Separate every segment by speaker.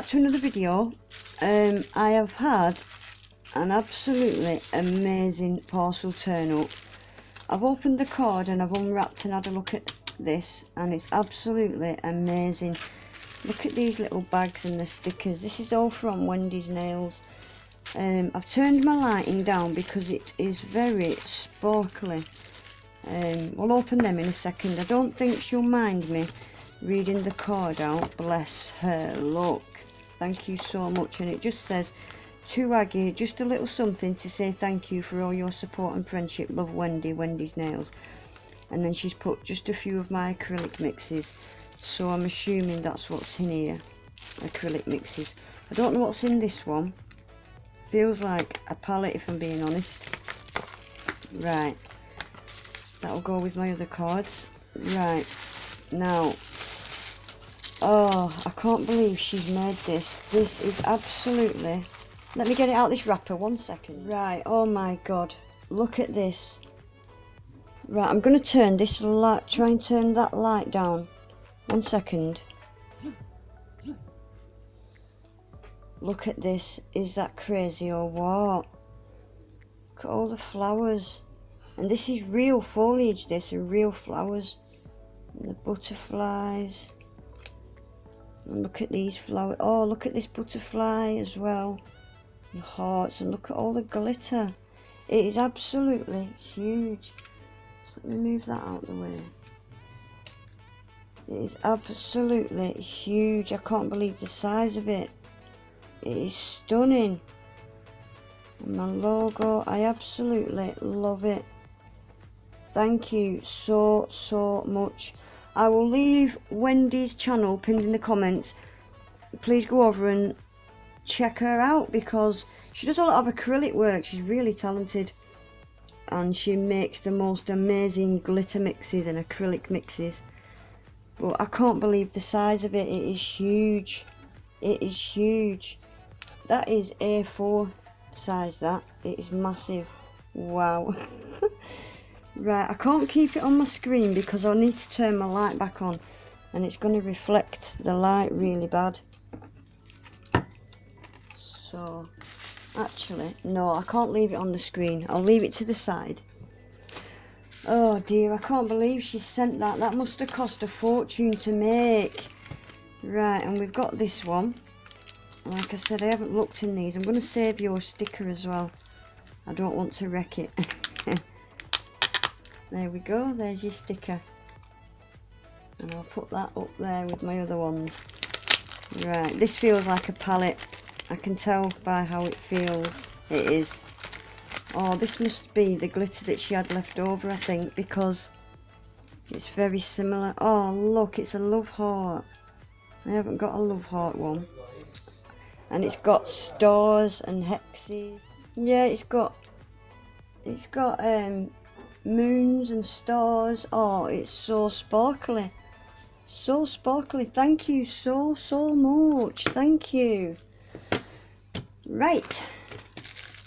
Speaker 1: back to another video. I have had an absolutely amazing parcel turn up. I've opened the card and I've unwrapped and had a look at this, and it's absolutely amazing. Look at these little bags and the stickers. This is all from Wendy's nails. I've turned my lighting down because it is very sparkly. We'll open them in a second. I don't think she'll mind me reading the card out. Bless her. Look, thank you so much. And it just says, to Aggie, just a little something to say thank you for all your support and friendship. Love, Wendy, Wendy's nails. And then she's put just a few of my acrylic mixes, so I'm assuming that's what's in here. Acrylic mixes. I don't know what's in this one. Feels like a palette, if I'm being honest. Right, that'll go with my other cards. Right, now, oh, I can't believe she's made this. This is absolutely, let me get it out this wrapper, 1 second. Right, oh my god, look at this. Right, I'm going to turn this light, try and turn that light down. 1 second. Look at this. Is that crazy or what? Look at all the flowers. And this is real foliage, this, and real flowers. And the butterflies. And look at these flowers. Oh, look at this butterfly as well. And hearts. And look at all the glitter. It is absolutely huge. So let me move that out of the way. It is absolutely huge. I can't believe the size of it. It is stunning. And my logo, I absolutely love it. Thank you so much. I will leave Wendy's channel pinned in the comments. Please go over and check her out, because she does a lot of acrylic work. She's really talented. And she makes the most amazing glitter mixes and acrylic mixes. But I can't believe the size of it. It is huge. It is huge. That is A4 size, that. It is massive. Wow. Right, I can't keep it on my screen because I need to turn my light back on. And it's going to reflect the light really bad. So... actually, no, I can't leave it on the screen. I'll leave it to the side. Oh dear, I can't believe she sent that. That must have cost a fortune to make. Right, and we've got this one. Like I said, I haven't looked in these. I'm going to save your sticker as well. I don't want to wreck it. There we go, there's your sticker. And I'll put that up there with my other ones. Right, this feels like a palette. I can tell by how it feels. It is. Oh, this must be the glitter that she had left over, I think, because it's very similar. Oh, look, it's a love heart. I haven't got a love heart one. And it's got stars and hexes. Yeah, it's got moons and stars. Oh, it's so sparkly. So sparkly. Thank you so much. Thank you. Right,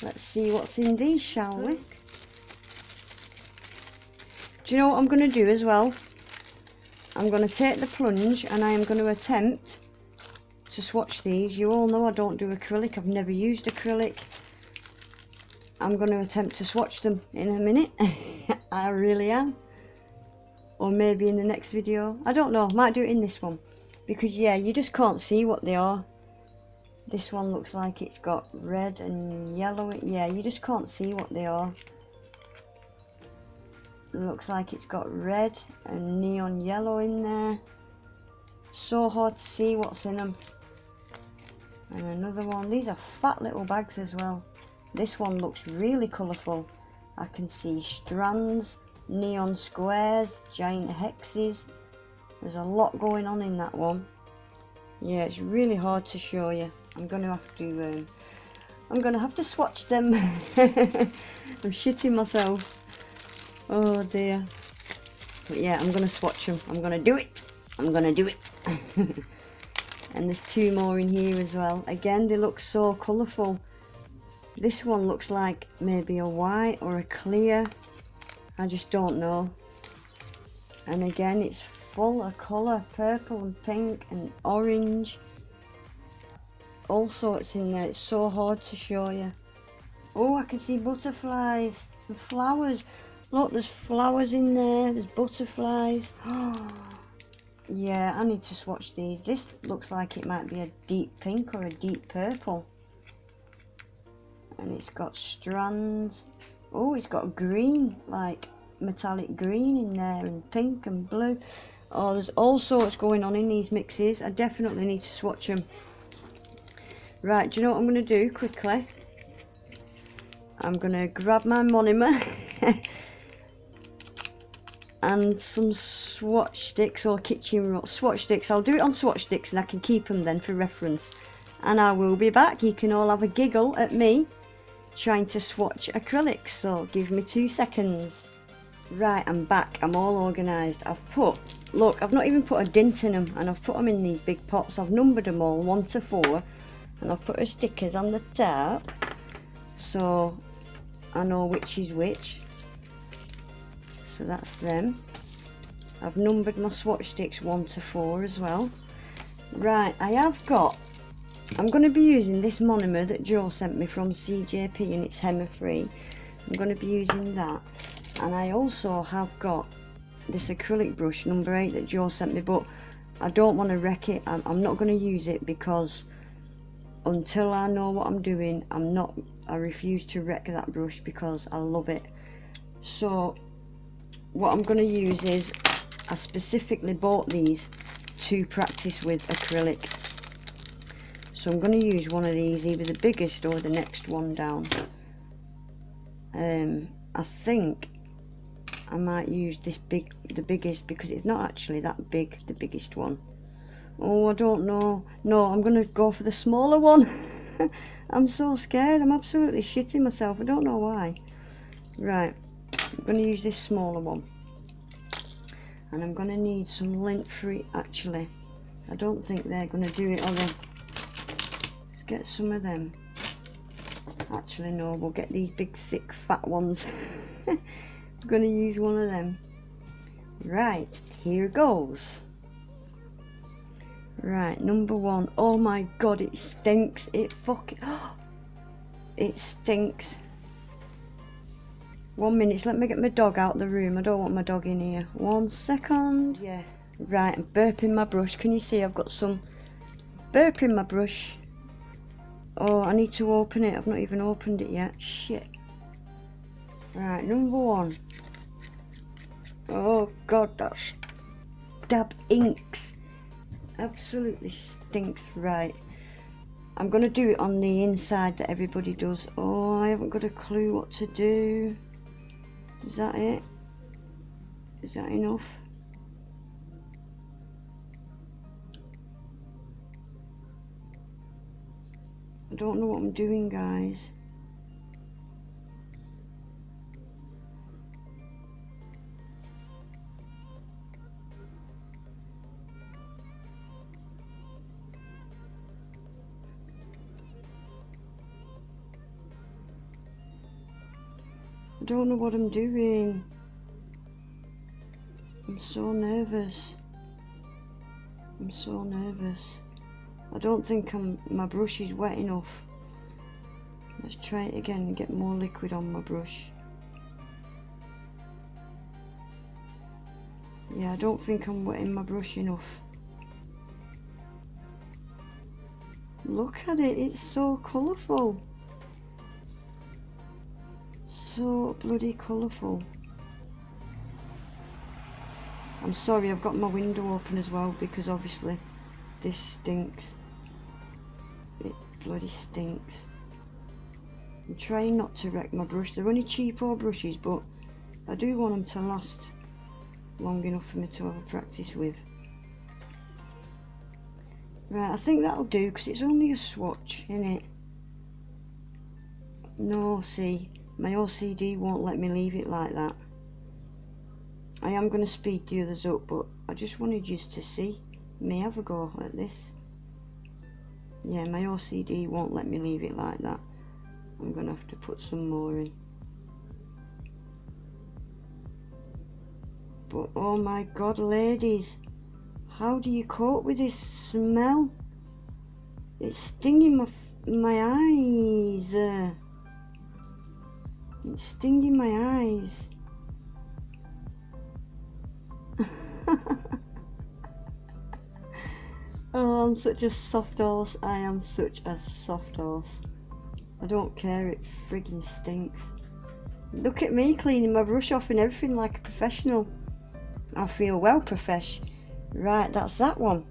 Speaker 1: let's see what's in these, shall we? Do you know what I'm going to do as well? I'm going to take the plunge and I am going to attempt to swatch these. You all know I don't do acrylic. I've never used acrylic. I'm going to attempt to swatch them in a minute. I really am. Or maybe in the next video. I don't know. Might do it in this one. Because, yeah, you just can't see what they are. This one looks like it's got red and yellow. Yeah, you just can't see what they are. It looks like it's got red and neon yellow in there. So hard to see what's in them. And another one. These are fat little bags as well. This one looks really colourful. I can see strands, neon squares, giant hexes. There's a lot going on in that one. Yeah, it's really hard to show you. I'm gonna have to swatch them. I'm shitting myself. Oh dear. But yeah, I'm gonna swatch them. I'm gonna do it. I'm gonna do it. And there's two more in here as well. Again, they look so colourful. This one looks like maybe a white or a clear. I just don't know. And again, it's full of colour. Purple and pink and orange. all sorts in there. It's so hard to show you. Oh, I can see butterflies and flowers. Look, there's flowers in there. There's butterflies. Oh, yeah, I need to swatch these. This looks like it might be a deep pink or a deep purple. And it's got strands. Oh, it's got green, like metallic green in there, and pink and blue. Oh, there's all sorts going on in these mixes. I definitely need to swatch them. Right, do you know what I'm going to do quickly? I'm going to grab my monomer and some swatch sticks or kitchen roll. Swatch sticks, I'll do it on swatch sticks and I can keep them then for reference. And I will be back. You can all have a giggle at me trying to swatch acrylics, so give me 2 seconds. Right, I'm back. I'm all organised. I've put, look, I've not even put a dint in them, and I've put them in these big pots. I've numbered them all 1 to 4, and I've put the stickers on the top so I know which is which. So that's them. I've numbered my swatch sticks 1 to 4 as well. Right, I'm going to be using this monomer that Joe sent me from CJP, and it's Hema free. I'm going to be using that, and I also have got this acrylic brush number 8 that Joe sent me, but I don't want to wreck it. I'm not going to use it because until I know what I'm doing, I refuse to wreck that brush because I love it. So what I'm going to use is, I specifically bought these to practice with acrylic. So I'm going to use one of these, either the biggest or the next one down. I think I might use the biggest, because it's not actually that big, the biggest one. Oh, I don't know. No, I'm going to go for the smaller one. I'm so scared. I'm absolutely shitting myself. I don't know why. Right, I'm going to use this smaller one. And I'm going to need some lint free, actually. I don't think they're going to do it, are they? Let's get some of them. Actually, no, we'll get these big, thick, fat ones. I'm going to use one of them. Right, here goes. Right, number 1. Oh my god, it stinks. It fucking... it stinks. 1 minute, let me get my dog out of the room. I don't want my dog in here. 1 second. Yeah. Right, I'm burping my brush. Can you see I've got some burp in my brush? Oh, I need to open it. I've not even opened it yet. Shit. Right, number 1. Oh god, that's dab inks. Absolutely stinks. Right, I'm gonna do it on the inside that everybody does. Oh, I haven't got a clue what to do. Is that it? Is that enough? I don't know what I'm doing, guys. I don't know what I'm doing. I'm so nervous. I'm so nervous. I don't think my brush is wet enough. Let's try it again and get more liquid on my brush. Yeah, I don't think I'm wetting my brush enough. Look at it, it's so colourful. So bloody colourful. I'm sorry, I've got my window open as well because obviously this stinks. It bloody stinks. I'm trying not to wreck my brush. They're only cheapo brushes, but I do want them to last long enough for me to have a practice with. Right, I think that'll do because it's only a swatch, innit? No, see, my OCD won't let me leave it like that. I am going to speed the others up, but I just wanted you to see me have a go at this. Yeah, my OCD won't let me leave it like that. I'm going to have to put some more in. But oh my god, ladies, how do you cope with this smell? It's stinging my eyes. It's stinging my eyes. Oh, I'm such a soft horse. I am such a soft horse. I don't care, it friggin' stinks. Look at me cleaning my brush off and everything like a professional. I feel well profesh. Right, that's that one.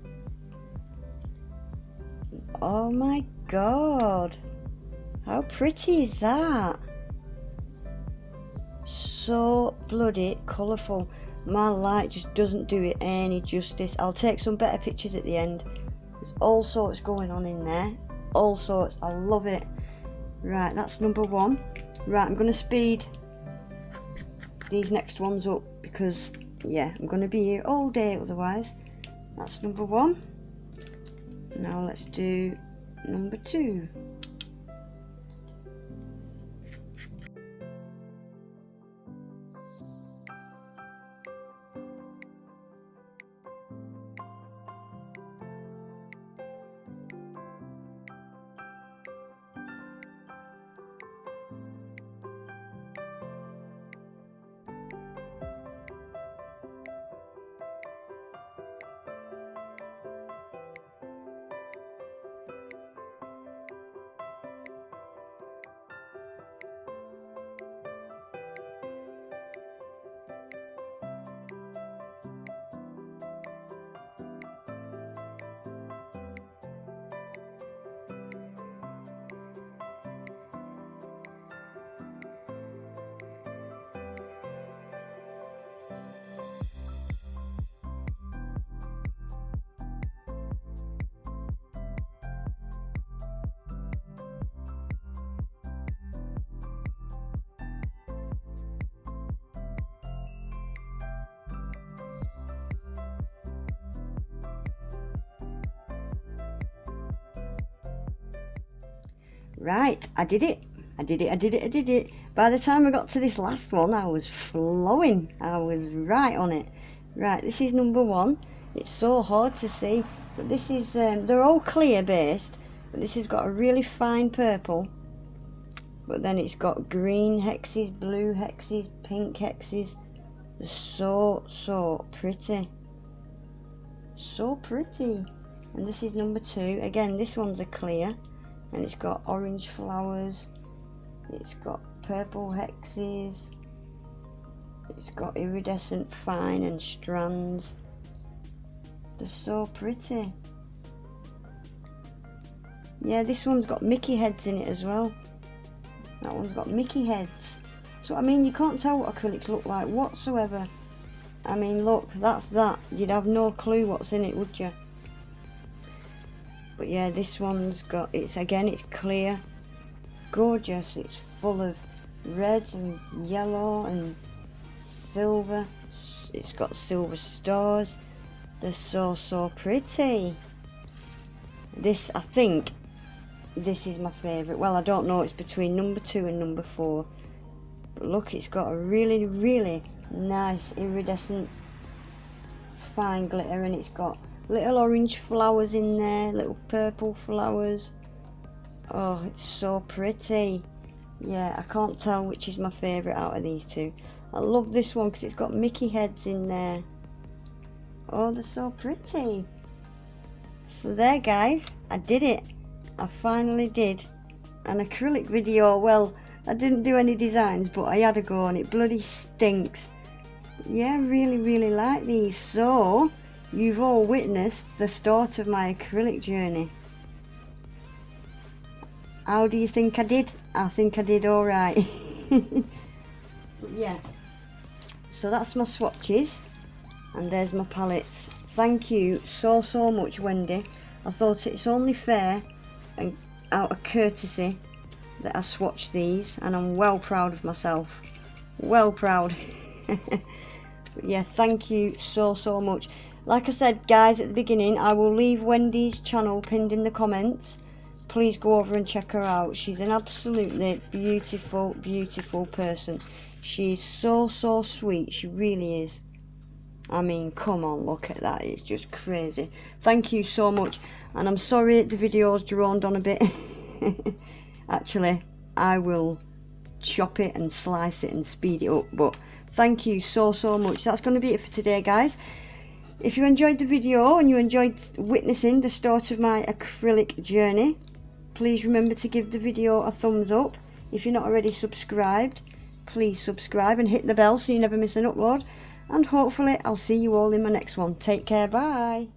Speaker 1: Oh my god. How pretty is that? So bloody colourful. My light just doesn't do it any justice. I'll take some better pictures at the end. There's all sorts going on in there. All sorts. I love it. Right, that's number one. Right, I'm going to speed these next ones up because, yeah, I'm going to be here all day otherwise. That's number one. Now let's do number two. Right, I did it. I did it. By the time I got to this last one, I was flowing. I was right on it. Right, this is number one. It's so hard to see, but this is, they're all clear based, but this has got a really fine purple. But then it's got green hexes, blue hexes, pink hexes. They're so pretty. So pretty. And this is number two. Again, this one's a clear. And it's got orange flowers, it's got purple hexes, it's got iridescent fine and strands. They're so pretty. Yeah, this one's got Mickey heads in it as well. That one's got Mickey heads. So I mean, you can't tell what acrylics look like whatsoever. I mean, look, that's that. You'd have no clue what's in it, would you? But yeah, this one's got, it's clear, gorgeous. It's full of red and yellow and silver. It's got silver stars. They're so pretty. This, I think this is my favourite. Well, I don't know, it's between number two and number four. But look, it's got a really nice iridescent fine glitter, and it's got little orange flowers in there, little purple flowers. Oh, it's so pretty. Yeah, I can't tell which is my favourite out of these two. I love this one because it's got Mickey heads in there. Oh, they're so pretty. So there, guys, I did it. I finally did an acrylic video. Well, I didn't do any designs, but I had a go and it bloody stinks. Yeah, really like these. So you've all witnessed the start of my acrylic journey. How do you think I did? I think I did alright. Yeah, so that's my swatches, and there's my palettes. Thank you so much, Wendy. I thought it's only fair and out of courtesy that I swatched these, and I'm well proud of myself. Well proud. But yeah, thank you so much. Like I said, guys, at the beginning, I will leave Wendy's channel pinned in the comments. Please go over and check her out. She's an absolutely beautiful person. She's so sweet. She really is. I mean, come on, look at that. It's just crazy. Thank you so much. and I'm sorry the video's droned on a bit. Actually, I will chop it and slice it and speed it up, but thank you so much. That's going to be it for today, guys. If you enjoyed the video and you enjoyed witnessing the start of my acrylic journey, please remember to give the video a thumbs up. If you're not already subscribed, please subscribe and hit the bell so you never miss an upload, and hopefully I'll see you all in my next one. Take care, bye.